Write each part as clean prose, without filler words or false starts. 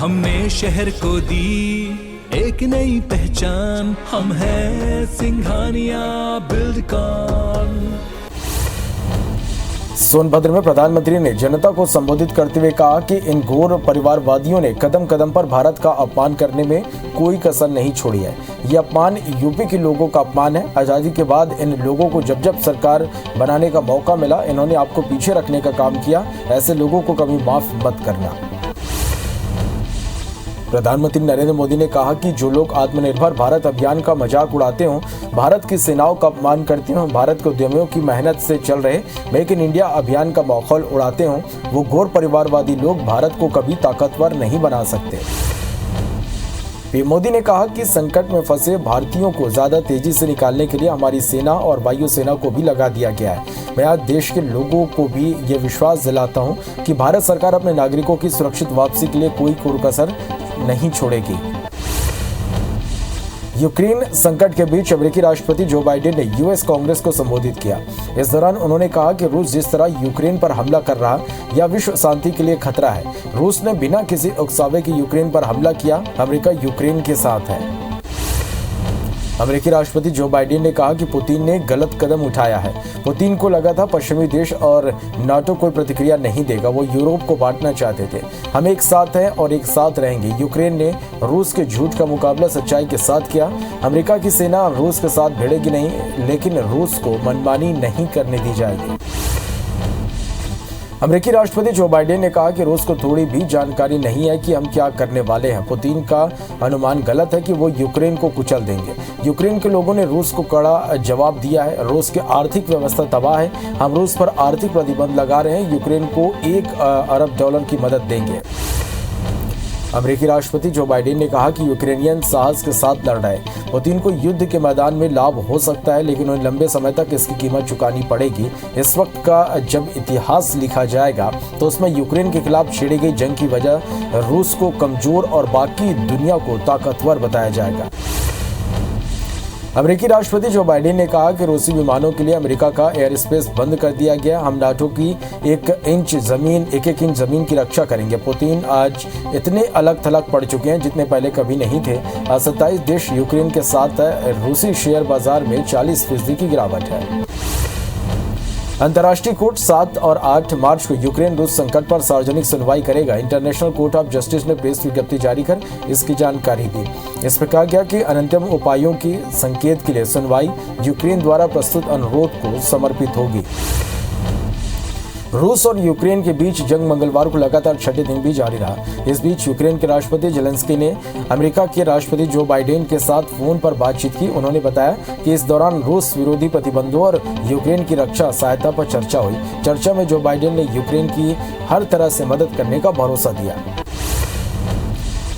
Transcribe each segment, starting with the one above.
हमने शहर को दी एक नई पहचान, हम हैं सिंघानिया बिल्डकॉन। सोनभद्र में प्रधानमंत्री ने जनता को संबोधित करते हुए कहा कि इन घोर परिवारवादियों ने कदम कदम पर भारत का अपमान करने में कोई कसर नहीं छोड़ी है। ये अपमान यूपी के लोगों का अपमान है। आज़ादी के बाद इन लोगों को जब जब सरकार बनाने का मौका मिला, इन्होंने आपको पीछे रखने का काम किया। ऐसे लोगों को कभी माफ मत करना। प्रधानमंत्री नरेंद्र मोदी ने कहा कि जो लोग आत्मनिर्भर भारत अभियान का मजाक उड़ाते हों, भारत की सेनाओं का अपमान करते हों, भारत के उद्यमियों की मेहनत से चल रहे मेक इन इंडिया अभियान का माहौल उड़ाते हों, वो घोर परिवारवादी लोग भारत को कभी ताकतवर नहीं बना सकते। पीएम मोदी ने कहा कि संकट में फंसे भारतीयों को ज्यादा तेजी से निकालने के लिए हमारी सेना और वायु सेना को भी लगा दिया गया है। मैं आज देश के लोगों को भी ये विश्वास दिलाता हूं कि भारत सरकार अपने नागरिकों की सुरक्षित वापसी के लिए कोई कसर नहीं छोड़ेगी। यूक्रेन संकट के बीच अमेरिकी राष्ट्रपति जो बाइडेन ने यूएस कांग्रेस को संबोधित किया। इस दौरान उन्होंने कहा कि रूस जिस तरह यूक्रेन पर हमला कर रहा यह विश्व शांति के लिए खतरा है। रूस ने बिना किसी उकसावे के यूक्रेन पर हमला किया। अमेरिका यूक्रेन के साथ है। अमेरिकी राष्ट्रपति जो बाइडेन ने कहा कि पुतिन ने गलत कदम उठाया है। पुतिन को लगा था पश्चिमी देश और नाटो कोई प्रतिक्रिया नहीं देगा। वो यूरोप को बांटना चाहते थे। हम एक साथ हैं और एक साथ रहेंगे। यूक्रेन ने रूस के झूठ का मुकाबला सच्चाई के साथ किया। अमेरिका की सेना रूस के साथ भिड़ेगी नहीं, लेकिन रूस को मनमानी नहीं करने दी जाएगी। अमेरिकी राष्ट्रपति जो बाइडेन ने कहा कि रूस को थोड़ी भी जानकारी नहीं है कि हम क्या करने वाले हैं। पुतिन का अनुमान गलत है कि वो यूक्रेन को कुचल देंगे। यूक्रेन के लोगों ने रूस को कड़ा जवाब दिया है। रूस की आर्थिक व्यवस्था तबाह है। हम रूस पर आर्थिक प्रतिबंध लगा रहे हैं। यूक्रेन को $1 अरब की मदद देंगे। अमेरिकी राष्ट्रपति जो बाइडेन ने कहा कि यूक्रेनियन साहस के साथ लड़ रहे हैं। पुतिन को युद्ध के मैदान में लाभ हो सकता है, लेकिन उन्हें लंबे समय तक इसकी कीमत चुकानी पड़ेगी। इस वक्त का जब इतिहास लिखा जाएगा तो उसमें यूक्रेन के खिलाफ छेड़ी गई जंग की वजह रूस को कमजोर और बाकी दुनिया को ताकतवर बताया जाएगा। अमेरिकी राष्ट्रपति जो बाइडेन ने कहा कि रूसी विमानों के लिए अमेरिका का एयर स्पेस बंद कर दिया गया। हम नाटो की एक एक इंच जमीन की रक्षा करेंगे। पुतिन आज इतने अलग थलग पड़ चुके हैं जितने पहले कभी नहीं थे। 27 देश यूक्रेन के साथ है। रूसी शेयर बाजार में 40% की गिरावट है। अंतर्राष्ट्रीय कोर्ट 7 और 8 मार्च को यूक्रेन रूस संकट पर सार्वजनिक सुनवाई करेगा। इंटरनेशनल कोर्ट ऑफ जस्टिस ने प्रेस विज्ञप्ति जारी कर इसकी जानकारी दी। इस पर कहा गया कि अनंतम उपायों की संकेत के लिए सुनवाई यूक्रेन द्वारा प्रस्तुत अनुरोध को समर्पित होगी। रूस और यूक्रेन के बीच जंग मंगलवार को लगातार छठे दिन भी जारी रहा। इस बीच यूक्रेन के राष्ट्रपति जेलेंस्की ने अमेरिका के राष्ट्रपति जो बाइडेन के साथ फोन पर बातचीत की। उन्होंने बताया कि इस दौरान रूस विरोधी प्रतिबंधों और यूक्रेन की रक्षा सहायता पर चर्चा हुई। चर्चा में जो बाइडेन ने यूक्रेन की हर तरह से मदद करने का भरोसा दिया।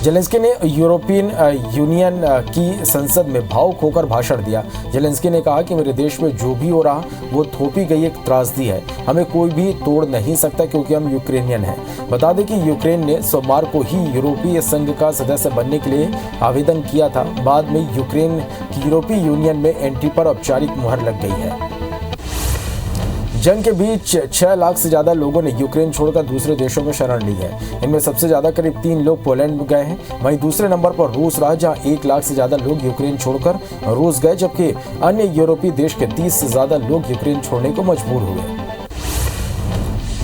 जेलेंस्की ने यूरोपियन यूनियन की संसद में भावुक होकर भाषण दिया। जेलेंस्की ने कहा कि मेरे देश में जो भी हो रहा वो थोपी गई एक त्रासदी है। हमें कोई भी तोड़ नहीं सकता क्योंकि हम यूक्रेनियन हैं। बता दें कि यूक्रेन ने सोमवार को ही यूरोपीय संघ का सदस्य बनने के लिए आवेदन किया था। बाद में यूक्रेन की यूरोपीय यूनियन में एंट्री पर औपचारिक मुहर लग गई है। जंग के बीच 6 लाख से ज्यादा लोगों ने यूक्रेन छोड़कर दूसरे देशों में शरण ली है। इनमें सबसे ज्यादा करीब 3 लोग पोलैंड में गए हैं। वहीं दूसरे नंबर पर रूस रहा, जहां 1 लाख से ज्यादा लोग यूक्रेन छोड़कर रूस गए, जबकि अन्य यूरोपीय देश के 30 से ज्यादा लोग यूक्रेन छोड़ने को मजबूर हुए।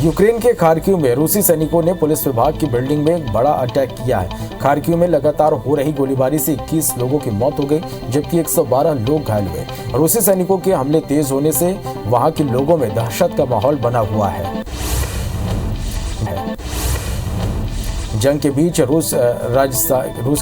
यूक्रेन के खार्किव में रूसी सैनिकों ने पुलिस विभाग की बिल्डिंग में एक बड़ा अटैक किया है। खार्किव में लगातार हो रही गोलीबारी से 21 लोगों की मौत हो गई, जबकि 112 लोग घायल हुए। रूसी सैनिकों के हमले तेज होने से वहां के लोगों में दहशत का माहौल बना हुआ है। जंग के बीच रूस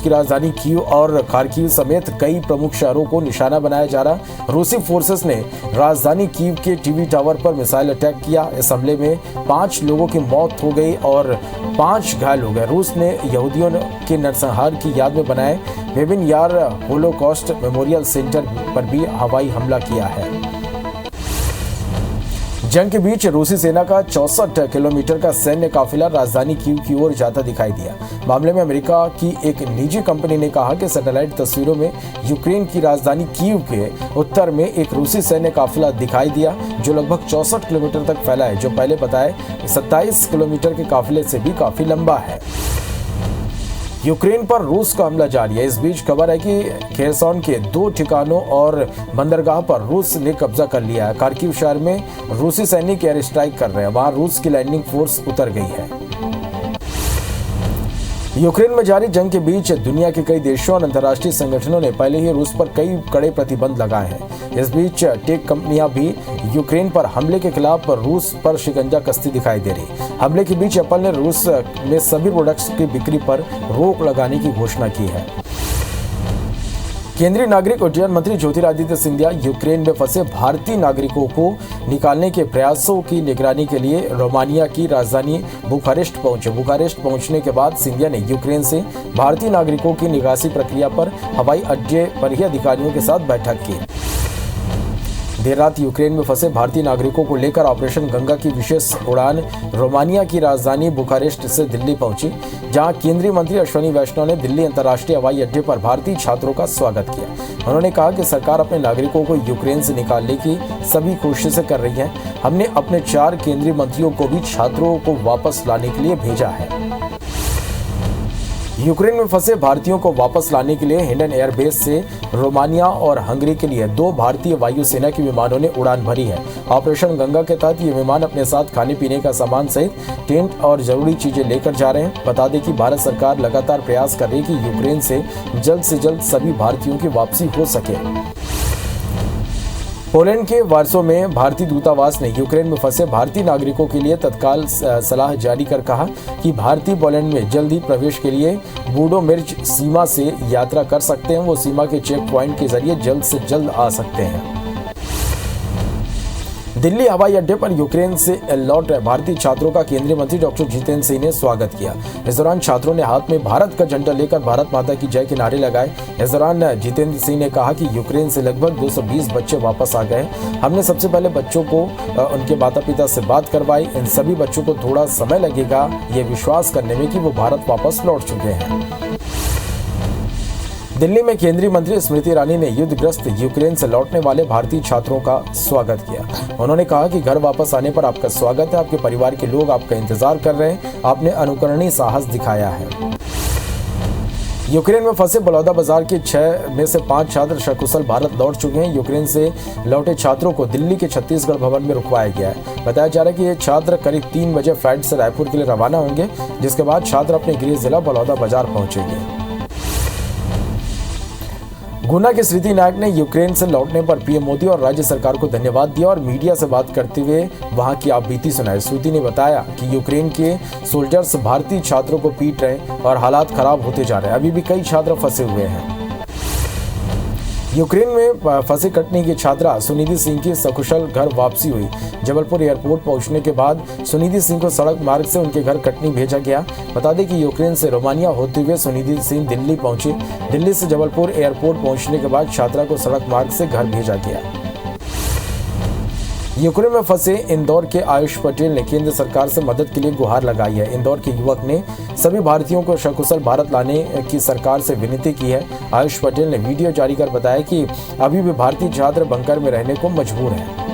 की राजधानी कीव और खार्किव समेत कई प्रमुख शहरों को निशाना बनाया जा रहा। रूसी फोर्सेस ने राजधानी कीव के टीवी टावर पर मिसाइल अटैक किया। इस हमले में 5 लोगों की मौत हो गई और 5 घायल हो गए। रूस ने यहूदियों के नरसंहार की याद में बनाए बेबिन यार होलोकॉस्ट मेमोरियल सेंटर पर भी हवाई हमला किया है। जंग के बीच रूसी सेना का 64 किलोमीटर का सैन्य काफिला राजधानी कीव की ओर जाता दिखाई दिया। मामले में अमेरिका की एक निजी कंपनी ने कहा कि सैटेलाइट तस्वीरों में यूक्रेन की राजधानी कीव के उत्तर में एक रूसी सैन्य काफिला दिखाई दिया, जो लगभग 64 किलोमीटर तक फैला है, जो पहले बताए 27 किलोमीटर के काफिले से भी काफी लंबा है। यूक्रेन पर रूस का हमला जारी है। इस बीच खबर है कि खेरसॉन के 2 ठिकानों और बंदरगाह पर रूस ने कब्जा कर लिया है। खार्किव शहर में रूसी सैनिक एयर स्ट्राइक कर रहे हैं। वहां रूस की लैंडिंग फोर्स उतर गई है। यूक्रेन में जारी जंग के बीच दुनिया के कई देशों और अंतर्राष्ट्रीय संगठनों ने पहले ही रूस पर कई कड़े प्रतिबंध लगाए हैं। इस बीच टेक कंपनियां भी यूक्रेन पर हमले के खिलाफ रूस पर शिकंजा कसती दिखाई दे रही। हमले के बीच एप्पल ने रूस में सभी प्रोडक्ट्स की बिक्री पर रोक लगाने की घोषणा की है। केंद्रीय नागरिक उड्डयन मंत्री ज्योतिरादित्य सिंधिया यूक्रेन में फंसे भारतीय नागरिकों को निकालने के प्रयासों की निगरानी के लिए रोमानिया की राजधानी बुखारेस्ट पहुंचे। बुखारेस्ट पहुंचने के बाद सिंधिया ने यूक्रेन से भारतीय नागरिकों की निकासी प्रक्रिया पर हवाई अड्डे पर ही अधिकारियों के साथ बैठक की। देर रात यूक्रेन में फंसे भारतीय नागरिकों को लेकर ऑपरेशन गंगा की विशेष उड़ान रोमानिया की राजधानी बुखारेस्ट से दिल्ली पहुंची, जहां केंद्रीय मंत्री अश्विनी वैष्णव ने दिल्ली अंतर्राष्ट्रीय हवाई अड्डे पर भारतीय छात्रों का स्वागत किया। उन्होंने कहा कि सरकार अपने नागरिकों को यूक्रेन से निकालने की सभी कोशिशें कर रही है। हमने अपने 4 केंद्रीय मंत्रियों को भी छात्रों को वापस लाने के लिए भेजा है। यूक्रेन में फंसे भारतीयों को वापस लाने के लिए हिंडन एयरबेस से रोमानिया और हंगरी के लिए 2 भारतीय वायुसेना के विमानों ने उड़ान भरी है। ऑपरेशन गंगा के तहत ये विमान अपने साथ खाने पीने का सामान सहित टेंट और जरूरी चीजें लेकर जा रहे हैं। बता दें कि भारत सरकार लगातार प्रयास कर रही है कि यूक्रेन से जल्द सभी भारतीयों की वापसी हो सके। पोलैंड के वार्सो में भारतीय दूतावास ने यूक्रेन में फंसे भारतीय नागरिकों के लिए तत्काल सलाह जारी कर कहा कि भारतीय पोलैंड में जल्द ही प्रवेश के लिए बूडोमिर्ज सीमा से यात्रा कर सकते हैं। वो सीमा के चेक पॉइंट के जरिए जल्द से जल्द आ सकते हैं। दिल्ली हवाई अड्डे पर यूक्रेन से लौट रहे भारतीय छात्रों का केंद्रीय मंत्री डॉक्टर जितेंद्र सिंह ने स्वागत किया। इस दौरान छात्रों ने हाथ में भारत का झंडा लेकर भारत माता की जय के नारे लगाए। इस दौरान जितेंद्र सिंह ने कहा कि यूक्रेन से लगभग 220 बच्चे वापस आ गए। हमने सबसे पहले बच्चों को उनके माता पिता से बात करवाई। इन सभी बच्चों को थोड़ा समय लगेगा ये विश्वास करने में कि वो भारत वापस लौट चुके हैं। दिल्ली में केंद्रीय मंत्री स्मृति ईरानी ने युद्धग्रस्त यूक्रेन से लौटने वाले भारतीय छात्रों का स्वागत किया। उन्होंने कहा कि घर वापस आने पर आपका स्वागत है। आपके परिवार के लोग आपका इंतजार कर रहे हैं। आपने अनुकरणीय साहस दिखाया है। यूक्रेन में फंसे बलौदाबाजार के 6 में से 5 छात्र सकुशल भारत लौट चुके हैं। यूक्रेन से लौटे छात्रों को दिल्ली के छत्तीसगढ़ भवन में रुकवाया गया है। बताया जा रहा है कि ये छात्र करीब 3 बजे फ्लाइट से रायपुर के लिए रवाना होंगे, जिसके बाद छात्र अपने गृह जिला बलौदाबाजार पहुंचेंगे। गुना के स्मृति नायक ने यूक्रेन से लौटने पर पीएम मोदी और राज्य सरकार को धन्यवाद दिया और मीडिया से बात करते हुए वहां की आपबीती सुनाई। स्मृति ने बताया कि यूक्रेन के सोल्जर्स भारतीय छात्रों को पीट रहे और हालात खराब होते जा रहे हैं। अभी भी कई छात्र फंसे हुए हैं। यूक्रेन में फंसे कटनी की छात्रा सुनिधि सिंह की सकुशल घर वापसी हुई। जबलपुर एयरपोर्ट पहुंचने के बाद सुनिधि सिंह को सड़क मार्ग से उनके घर कटनी भेजा गया। बता दें कि यूक्रेन से रोमानिया होते हुए सुनिधि सिंह दिल्ली पहुंची। दिल्ली से जबलपुर एयरपोर्ट पहुंचने के बाद छात्रा को सड़क मार्ग से घर भेजा गया। यूक्रेन में फंसे इंदौर के आयुष पटेल ने केंद्र सरकार से मदद के लिए गुहार लगाई है। इंदौर के युवक ने सभी भारतीयों को सकुशल भारत लाने की सरकार से विनती की है। आयुष पटेल ने वीडियो जारी कर बताया कि अभी भी भारतीय छात्र बंकर में रहने को मजबूर हैं।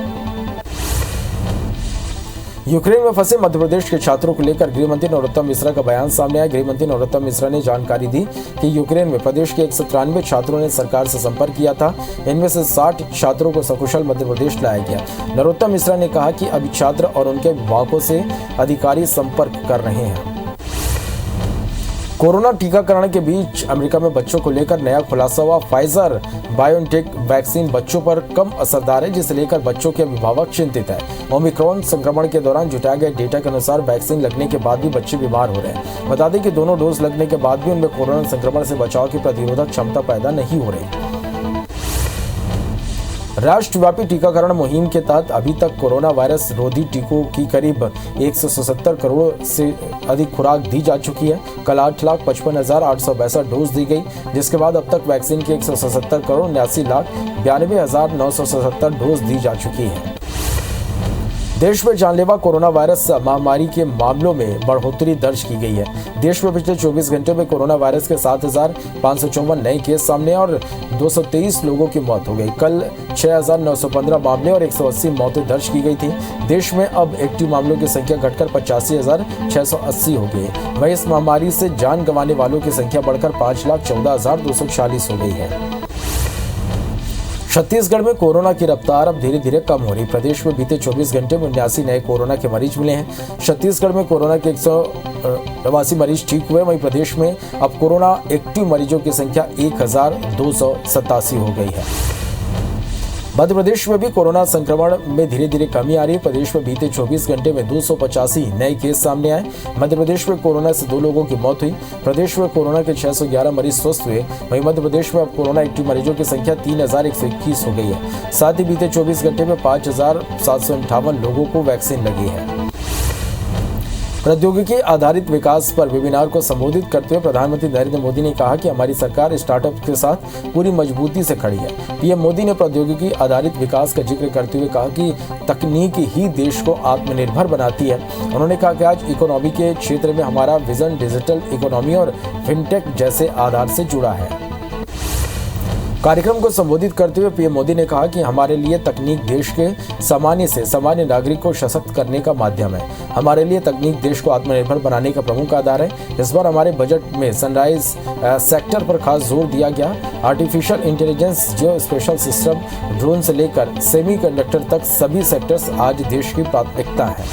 यूक्रेन में फंसे मध्य प्रदेश के छात्रों को लेकर गृह मंत्री नरोत्तम मिश्रा का बयान सामने आया। गृह मंत्री नरोत्तम मिश्रा ने जानकारी दी कि यूक्रेन में प्रदेश के 193 छात्रों ने सरकार से संपर्क किया था। इनमें से 60 छात्रों को सकुशल मध्य प्रदेश लाया गया। नरोत्तम मिश्रा ने कहा कि अभी छात्र और उनके अभिभावकों से अधिकारी संपर्क कर रहे हैं। कोरोना टीकाकरण के बीच अमेरिका में बच्चों को लेकर नया खुलासा हुआ। फाइजर बायोनटेक वैक्सीन बच्चों पर कम असरदार है, जिसे लेकर बच्चों के अभिभावक चिंतित है। ओमिक्रॉन संक्रमण के दौरान जुटाए गए डेटा के अनुसार वैक्सीन लगने के बाद भी बच्चे बीमार हो रहे हैं। बता दें कि दोनों डोज लगने के बाद भी उनमें कोरोना संक्रमण से बचाव की प्रतिरोधक क्षमता पैदा नहीं हो रही। राष्ट्रव्यापी टीकाकरण मुहिम के तहत अभी तक कोरोना वायरस रोधी टीकों की करीब 177 करोड़ से अधिक खुराक दी जा चुकी है। कल 8,55,862 डोज दी गई, जिसके बाद अब तक वैक्सीन की 177 करोड़ 79,92,977 डोज दी जा चुकी है। देश में जानलेवा कोरोना वायरस महामारी के मामलों में बढ़ोतरी दर्ज की गई है। देश में पिछले 24 घंटों में कोरोना वायरस के 7,554 नए केस सामने और 223 लोगों की मौत हो गई। कल 6,915 मामले और 180 मौतें दर्ज की गई थी। देश में अब एक्टिव मामलों की संख्या घटकर 85,680 हो गई। वहीं इस महामारी से जान गंवाने वालों की संख्या बढ़कर 5,14,246 हो गई है। छत्तीसगढ़ में कोरोना की रफ्तार अब धीरे धीरे कम हो रही। प्रदेश में बीते 24 घंटे में 79 नए कोरोना के मरीज मिले हैं। छत्तीसगढ़ में कोरोना के 189 मरीज ठीक हुए। वहीं प्रदेश में अब कोरोना एक्टिव मरीजों की संख्या 1,287 हो गई है। मध्य प्रदेश में भी कोरोना संक्रमण में धीरे धीरे कमी आ रही है। प्रदेश में बीते 24 घंटे में 285 नए केस सामने आए। मध्य प्रदेश में कोरोना से 2 लोगों की मौत हुई। प्रदेश में कोरोना के 611 मरीज स्वस्थ हुए। वहीं मध्य प्रदेश में अब कोरोना एक्टिव मरीजों की संख्या 3,121 हो गई है। साथ ही बीते 24 घंटे में 5,758 लोगों को वैक्सीन लगी है। प्रौद्योगिकी आधारित विकास पर वेबिनार को संबोधित करते हुए प्रधानमंत्री नरेंद्र मोदी ने कहा कि हमारी सरकार स्टार्टअप के साथ पूरी मजबूती से खड़ी है। पीएम मोदी ने प्रौद्योगिकी आधारित विकास का जिक्र करते हुए कहा कि तकनीक ही देश को आत्मनिर्भर बनाती है। उन्होंने कहा कि आज इकोनॉमी के क्षेत्र में हमारा विजन डिजिटल इकोनॉमी और फिनटेक जैसे आधार से जुड़ा है। कार्यक्रम को संबोधित करते हुए पीएम मोदी ने कहा कि हमारे लिए तकनीक देश के सामान्य से सामान्य नागरिक को सशक्त करने का माध्यम है। हमारे लिए तकनीक देश को आत्मनिर्भर बनाने का प्रमुख आधार है। इस बार हमारे बजट में सनराइज सेक्टर पर खास जोर दिया गया। आर्टिफिशियल इंटेलिजेंस, जियो स्पेशल सिस्टम, ड्रोन से लेकर सेमीकंडक्टर तक सभी सेक्टर्स आज देश की प्राथमिकता है।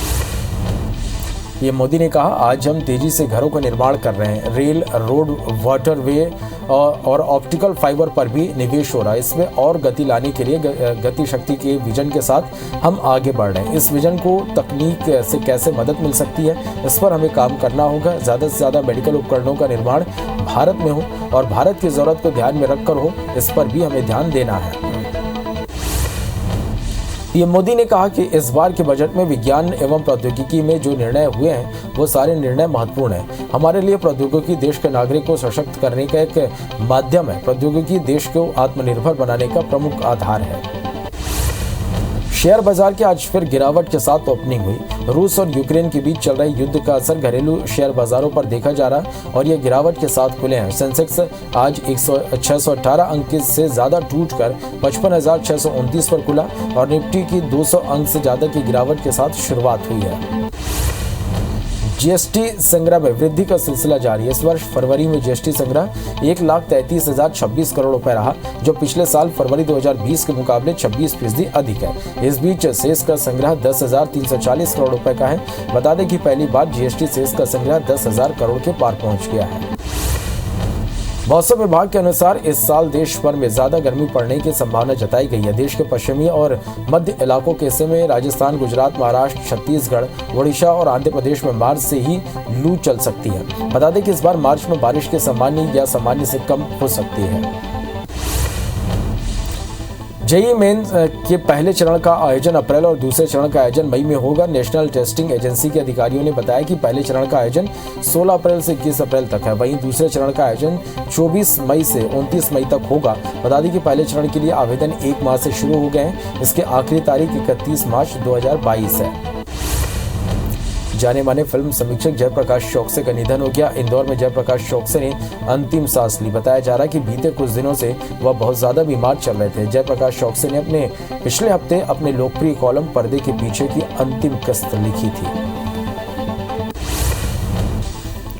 पीएम मोदी ने कहा, आज हम तेजी से घरों का निर्माण कर रहे हैं। रेल, रोड, वाटरवे और ऑप्टिकल फाइबर पर भी निवेश हो रहा है। इसमें और गति लाने के लिए गति शक्ति के विजन के साथ हम आगे बढ़ रहे हैं। इस विजन को तकनीक से कैसे मदद मिल सकती है, इस पर हमें काम करना होगा। ज़्यादा से ज़्यादा मेडिकल उपकरणों का निर्माण भारत में हो और भारत की ज़रूरत को ध्यान में रखकर हो, इस पर भी हमें ध्यान देना है। पीएम मोदी ने कहा कि इस बार के बजट में विज्ञान एवं प्रौद्योगिकी में जो निर्णय हुए हैं वो सारे निर्णय महत्वपूर्ण हैं। हमारे लिए प्रौद्योगिकी देश के नागरिक को सशक्त करने का एक माध्यम है। प्रौद्योगिकी देश को आत्मनिर्भर बनाने का प्रमुख आधार है। शेयर बाजार की आज फिर गिरावट के साथ ओपनिंग हुई। रूस और यूक्रेन के बीच चल रहे युद्ध का असर घरेलू शेयर बाजारों पर देखा जा रहा है और यह गिरावट के साथ खुले हैं। सेंसेक्स आज 618 अंक से ज्यादा टूटकर 55,629 पर खुला और निफ्टी की 200 अंक से ज्यादा की गिरावट के साथ शुरुआत हुई है। जीएसटी संग्रह में वृद्धि का सिलसिला जारी है। इस वर्ष फरवरी में जीएसटी संग्रह 1,33,026 करोड़ रुपए रहा, जो पिछले साल फरवरी 2020 के मुकाबले 26% अधिक है। इस बीच सेस का संग्रह 10,340 करोड़ रुपए का है। बता दें कि पहली बार जीएसटी सेस का संग्रह 10,000 करोड़ के पार पहुंच गया है। मौसम विभाग के अनुसार इस साल देश भर में ज्यादा गर्मी पड़ने की संभावना जताई गई है। देश के पश्चिमी और मध्य इलाकों के हिस्से में राजस्थान, गुजरात, महाराष्ट्र, छत्तीसगढ़, ओडिशा और आंध्र प्रदेश में मार्च से ही लू चल सकती है। बता दें कि इस बार मार्च में बारिश के सामान्य या सामान्य से कम हो सकती है। जेईई मेन के पहले चरण का आयोजन अप्रैल और दूसरे चरण का आयोजन मई में होगा। नेशनल टेस्टिंग एजेंसी के अधिकारियों ने बताया कि पहले चरण का आयोजन 16 अप्रैल से 21 अप्रैल तक है। वहीं दूसरे चरण का आयोजन 24 मई से 29 मई तक होगा। बता दें कि पहले चरण के लिए आवेदन 1 मार्च से शुरू हो गए हैं। इसके आखिरी तारीख 31 मार्च 2022 है। जाने माने फिल्म समीक्षक जयप्रकाश चौकसे का निधन हो गया। इंदौर में जयप्रकाश चौकसे ने अंतिम सांस ली। बताया जा रहा है कि बीते कुछ दिनों से वह बहुत ज्यादा बीमार चल रहे थे। जयप्रकाश चौकसे ने अपने पिछले हफ्ते अपने लोकप्रिय कॉलम पर्दे के पीछे की अंतिम किस्त लिखी थी।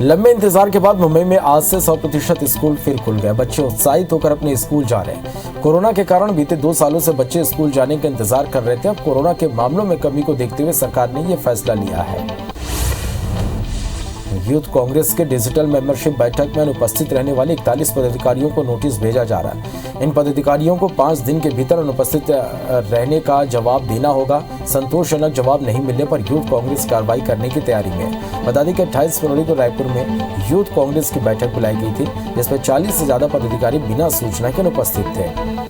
लंबे इंतजार के बाद मुंबई में आज से 100% स्कूल फिर खुल गए। बच्चे उत्साहित होकर अपने स्कूल जा रहे हैं। कोरोना के कारण बीते 2 सालों से बच्चे स्कूल जाने का इंतजार कर रहे थे। अब कोरोना के मामलों में कमी को देखते हुए सरकार ने यह फैसला लिया है। यूथ कांग्रेस के डिजिटल मेंबरशिप बैठक में अनुपस्थित रहने वाले 41 पदाधिकारियों को नोटिस भेजा जा रहा है। इन पदाधिकारियों को 5 दिन के भीतर अनुपस्थित रहने का जवाब देना होगा। संतोषजनक जवाब नहीं मिलने पर यूथ कांग्रेस कार्रवाई करने की तैयारी में है। बता दें कि 28 फरवरी को रायपुर में यूथ कांग्रेस की बैठक बुलाई गई थी, जिसमें 40 से ज्यादा पदाधिकारी बिना सूचना के अनुपस्थित थे।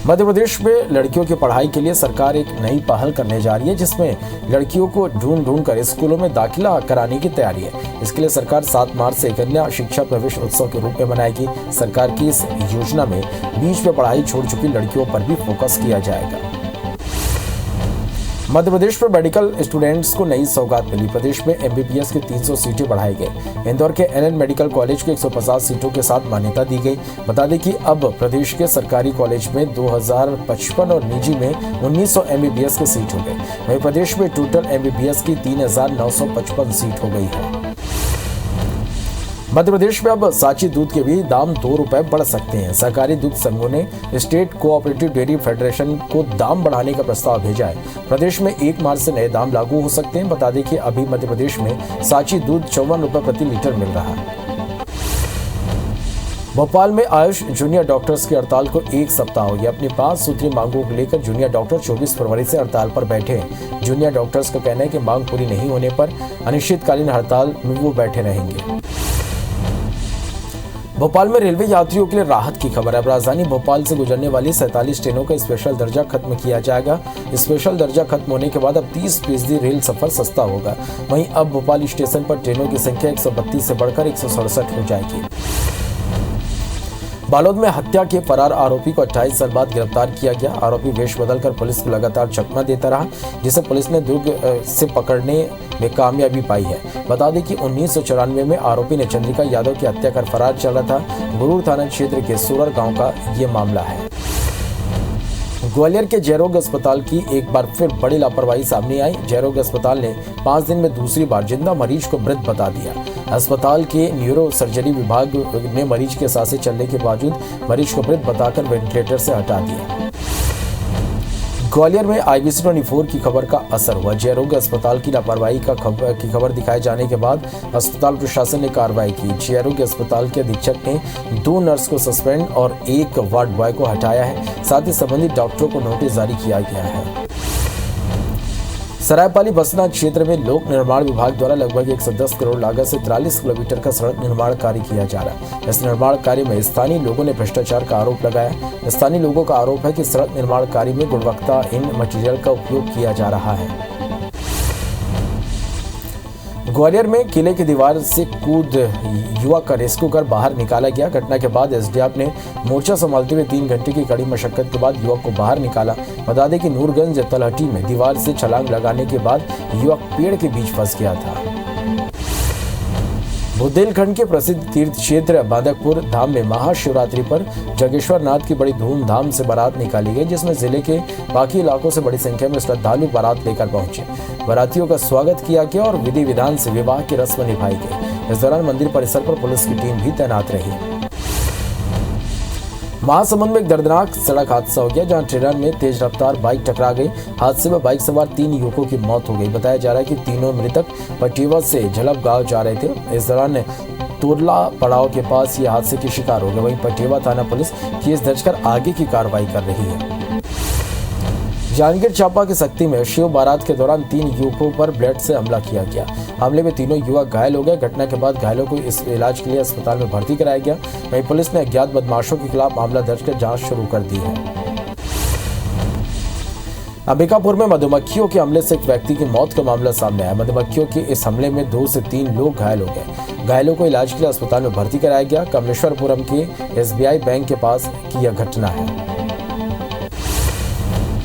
मध्य प्रदेश में लड़कियों की पढ़ाई के लिए सरकार एक नई पहल करने जा रही है, जिसमें लड़कियों को ढूंढ कर स्कूलों में दाखिला कराने की तैयारी है। इसके लिए सरकार 7 मार्च से कन्या शिक्षा प्रवेश उत्सव के रूप में मनाएगी। सरकार की इस योजना में बीच में पढ़ाई छोड़ चुकी लड़कियों पर भी फोकस किया जाएगा। मध्य प्रदेश में मेडिकल स्टूडेंट्स को नई सौगात मिली। प्रदेश में एमबीबीएस की 300 सीटें बढ़ाई गई। इंदौर के एनएन मेडिकल कॉलेज को 150 सीटों के साथ मान्यता दी गई। बता दें कि अब प्रदेश के सरकारी कॉलेज में 2055 और निजी में 1900 एमबीबीएस की सीट हो गई। वहीं प्रदेश में टोटल एमबीबीएस की 3955 सीट हो गई है। मध्य प्रदेश में अब सांची दूध के भी दाम 2 रुपए बढ़ सकते हैं। सहकारी दूध संघों ने स्टेट कोऑपरेटिव डेयरी फेडरेशन को दाम बढ़ाने का प्रस्ताव भेजा है। प्रदेश में 1 मार्च से नए दाम लागू हो सकते हैं। बता दें कि अभी मध्य प्रदेश में सांची दूध 54 रुपए प्रति लीटर मिल रहा है। भोपाल में आयुष जूनियर डॉक्टर्स की हड़ताल को 1 सप्ताह हो गया। अपनी 5 सूत्री मांगों को लेकर जूनियर डॉक्टर 24 फरवरी से हड़ताल पर बैठे हैं। जूनियर डॉक्टर्स का कहना है कि मांग पूरी नहीं होने पर अनिश्चितकालीन हड़ताल में वो बैठे रहेंगे। भोपाल में रेलवे यात्रियों के लिए राहत की खबर है। राजधानी भोपाल से गुजरने वाली 47 ट्रेनों का स्पेशल दर्जा खत्म किया जाएगा। स्पेशल दर्जा खत्म होने के बाद अब 30% रेल सफर सस्ता होगा। वहीं अब भोपाल स्टेशन पर ट्रेनों की संख्या 132 से बढ़कर 167 हो जाएगी। बालोद में हत्या के फरार आरोपी को 28 साल बाद गिरफ्तार किया गया। आरोपी वेश बदलकर पुलिस को लगातार चकमा देता रहा, जिसे पुलिस ने दुर्ग से पकड़ने में कामयाबी पाई है। बता दें कि 1994 में आरोपी ने चंद्रिका यादव की हत्या कर फरार चला था। गुरूर थाना क्षेत्र के सोरर गांव का ये मामला है। ग्वालियर के जयरोग अस्पताल की एक बार फिर बड़ी लापरवाही सामने आई। जयरोग अस्पताल ने 5 दिन में दूसरी बार जिंदा मरीज को मृत बता दिया। अस्पताल के न्यूरो सर्जरी विभाग ने मरीज के सांसें चलने के बावजूद मरीज को मृत बताकर वेंटिलेटर से हटा दिया। ग्वालियर में IBC 24 की खबर का असर हुआ। जयरोग अस्पताल की लापरवाही की खबर दिखाए जाने के बाद अस्पताल प्रशासन ने कार्रवाई की। जयरोग अस्पताल के अधीक्षक ने 2 नर्स को सस्पेंड और 1 वार्ड बॉय को हटाया है। साथ ही संबंधित डॉक्टरों को नोटिस जारी किया गया है। सरायपाली बसना क्षेत्र में लोक निर्माण विभाग द्वारा लगभग 110 करोड़ लागत से 43 किलोमीटर का सड़क निर्माण कार्य किया जा रहा है। इस निर्माण कार्य में स्थानीय लोगों ने भ्रष्टाचार का आरोप लगाया। स्थानीय लोगों का आरोप है कि सड़क निर्माण कार्य में गुणवत्ताहीन मटेरियल का उपयोग किया जा रहा है। ग्वालियर में किले की दीवार से कूद युवक का रेस्क्यू कर बाहर निकाला गया। घटना के बाद एसडीएफ ने मोर्चा संभालते हुए 3 घंटे की कड़ी मशक्कत के बाद युवक को बाहर निकाला। बता दें कि नूरगंज तलहटी में दीवार से छलांग लगाने के बाद युवक पेड़ के बीच फंस गया था। बुंदेलखंड के प्रसिद्ध तीर्थ क्षेत्र बांदकपुर धाम में महाशिवरात्रि पर जागेश्वर नाथ की बड़ी धूमधाम से बारात निकाली गई, जिसमें जिले के बाकी इलाकों से बड़ी संख्या में श्रद्धालु बारात लेकर पहुंचे। बारातियों का स्वागत किया गया और विधि विधान से विवाह की रस्म निभाई गई। इस दौरान मंदिर परिसर पर पुलिस की टीम भी तैनात रही। महासमुंद में एक दर्दनाक सड़क हादसा हो गया, जहां ट्रेलर में तेज रफ्तार बाइक टकरा गई। हादसे में बाइक सवार 3 युवकों की मौत हो गई। बताया जा रहा है कि तीनों मृतक पटियाला से झलप गांव जा रहे थे। इस दौरान तुरला पड़ाव के पास ये हादसे के शिकार हो गए। वहीं पटियाला थाना पुलिस केस दर्ज कर आगे की कार्रवाई कर रही है। जांजगीर चांपा के सक्ती में शिव बारात के दौरान 3 युवकों पर ब्लेड से हमला किया गया। हमले में तीनों युवक घायल हो गए। घटना के बाद घायलों को इस इलाज के लिए अस्पताल में भर्ती कराया गया। वहीं पुलिस ने अज्ञात बदमाशों के खिलाफ मामला दर्ज कर जांच शुरू कर दी है। अंबिकापुर में मधुमक्खियों के हमले से एक व्यक्ति की मौत का मामला सामने आया। मधुमक्खियों के इस हमले में 2 से 3 लोग घायल हो गए। घायलों को इलाज के लिए अस्पताल में भर्ती कराया गया। कमलेश्वरपुरम के SBI बैंक के पास की यह घटना है।